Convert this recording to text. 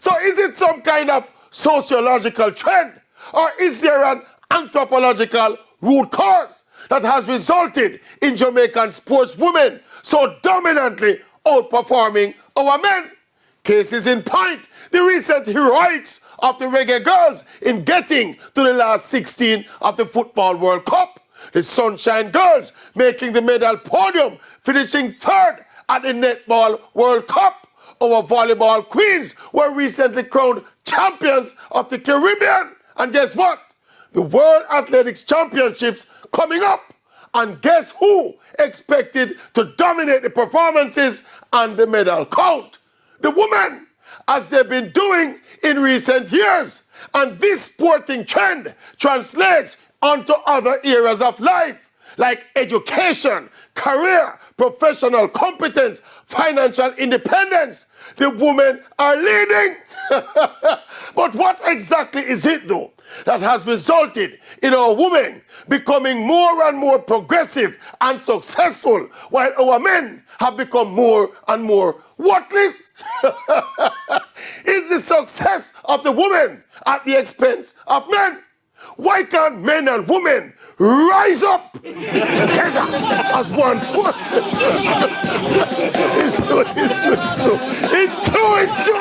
So is it some kind of sociological trend, or is there an anthropological root cause that has resulted in Jamaican sportswomen so dominantly outperforming our men? Cases in point, the recent heroics of the reggae girls in getting to the last 16 of the Football World Cup. The Sunshine Girls making the medal podium, finishing third at the Netball World Cup. Our volleyball queens were recently crowned champions of the Caribbean. And guess what? The World Athletics Championships coming up. And guess who expected to dominate the performances and the medal count? The women, as they've been doing in recent years. And this sporting trend translates onto other areas of life, like education, career, professional competence, financial independence. The women are leading. But what exactly is it, though, that has resulted in our women becoming more and more progressive and successful, while our men have become more and more worthless? Is the success of the women at the expense of men? Why can't men and women rise up together as one force? It's true.